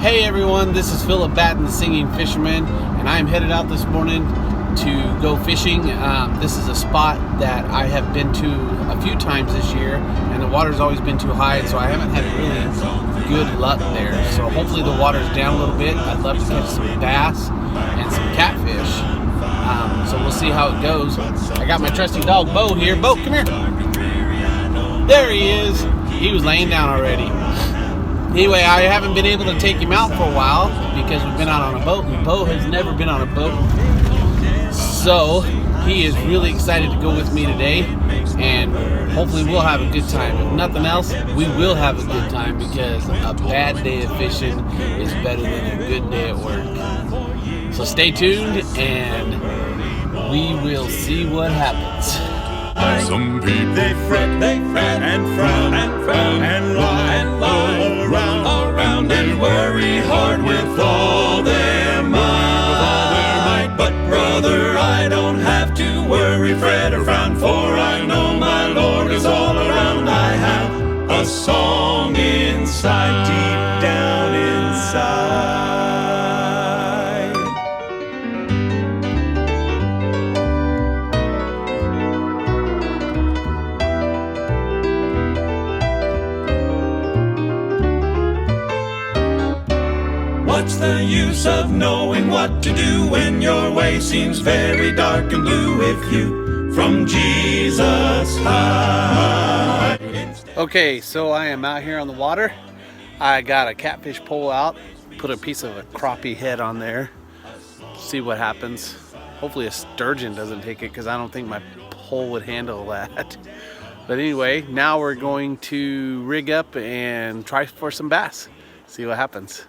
Hey everyone, this is Philip Batten, the Singing Fisherman, and I'm headed out this morning to go fishing. This is a spot that I have been to a few times this year, and the water's always been too high, so I haven't had really good luck there. So hopefully the water's down a little bit. I'd love to catch some bass and some catfish. So we'll see how it goes. I got my trusty dog Beau here. Beau, come here. There he is. He was laying down already. Anyway, I haven't been able to take him out for a while because we've been out on a boat, and Beau has never been on a boat. So he is really excited to go with me today, and hopefully we'll have a good time. If nothing else, we will have a good time because a bad day of fishing is better than a good day at work. So stay tuned, and we will see what happens. Some people they fret and frown and lie around and worry hard with all their might. But brother, I don't have to worry, fret or frown, for I know my Lord is all around. I have a song inside, deep down inside. What's the use of knowing what to do when your way seems very dark and blue if you from Jesus hide? Okay, so I am out here on the water. I got a catfish pole out, put a piece of a crappie head on there, see what happens. Hopefully a sturgeon doesn't take it because I don't think my pole would handle that. But anyway, now we're going to rig up and try for some bass. See what happens.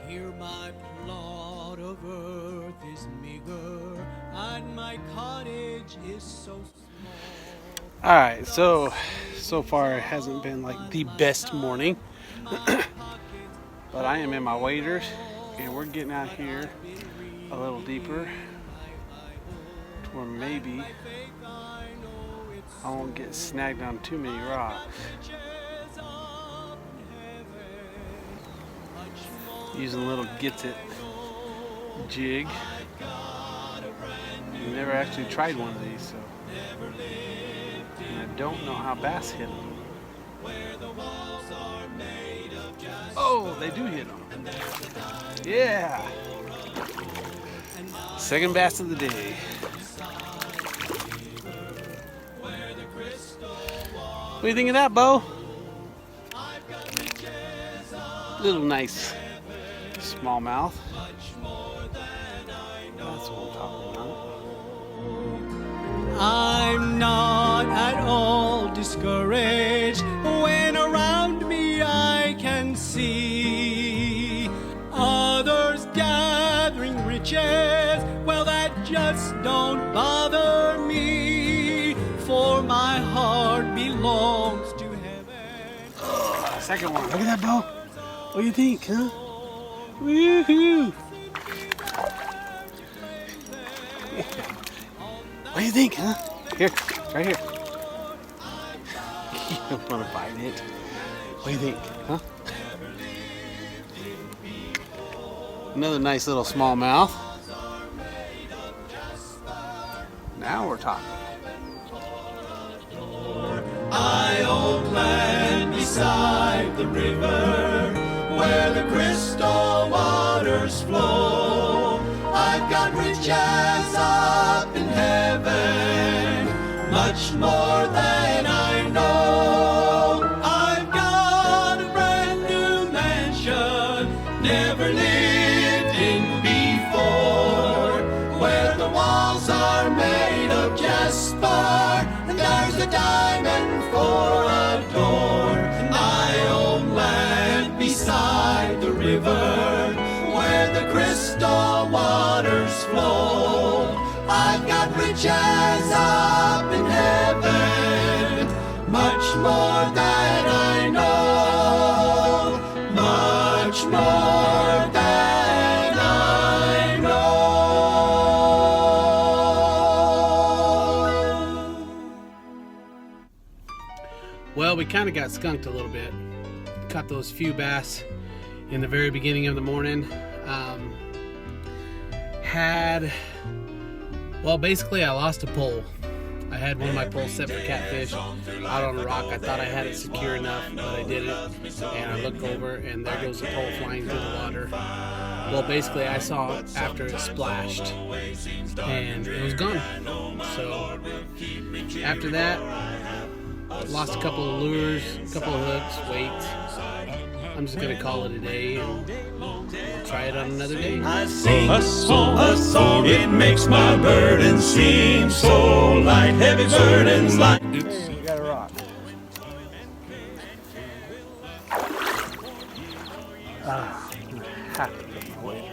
Here my plot of earth is meager, and my cottage is so small. Alright, so far it hasn't been like the best morning. But I am in my waders, and we're getting out here a little deeper to where maybe I won't get snagged on too many rocks. Using a little gets it jig. I've never actually tried one of these, so and I don't know how bass hit them. Oh, they do hit them. Yeah. Second bass of the day. What do you think of that, Beau? Little nice smallmouth. That's what I'm talking about. I'm not at all discouraged when around me I can see others gathering riches. Well, that just don't bother me, for my heart belongs to heaven. Second one. Look at that, Beau. What do you think, huh? Woohoo! What do you think, huh? Here, right here. You don't want to bite it. What do you think, huh? Another nice little smallmouth. Now we're talking. I own land beside the river where the crystal waters flow. I've got riches up in heaven, much more than I know. I've got a brand new mansion, never lived in before, where the walls are made of jasper, and there's a diamond for a door. And I own land beside the river where the crystal waters flow. I've got riches up in heaven, much more than I know. Well, we kind of got skunked a little bit. Caught those few bass in the very beginning of the morning. Well, basically I lost a pole. I had one of my poles set for catfish out on a rock. I thought I had it secure enough, but I didn't. And I look over and there goes the pole flying through the water. Well, basically I saw it after it splashed and it was gone. So after that, lost a couple of lures, a couple of hooks, weights. I'm just gonna call it a day and we'll try it on another day. I sing a song, it makes my burden seem so light, heavy burdens light. Hey, we got a rock. Have to put my weight.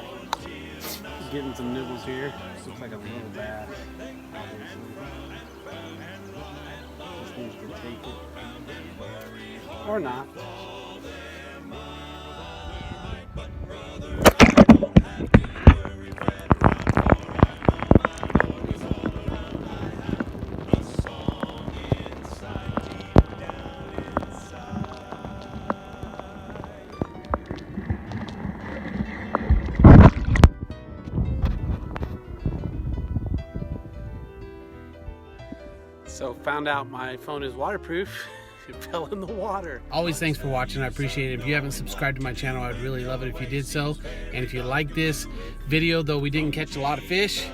Getting some nibbles here. Looks like a little bass. Just needs to take it. Or not. So found out my phone is waterproof. It fell in the water. Always thanks for watching. I appreciate it. If you haven't subscribed to my channel, I'd really love it if you did so. And if you like this video, though we didn't catch a lot of fish,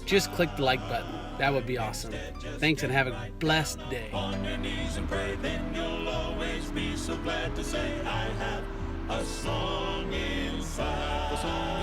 just click the like button. That would be awesome. Thanks and have a blessed day. On your knees and pray, then you'll always be so glad to say I have a song inside.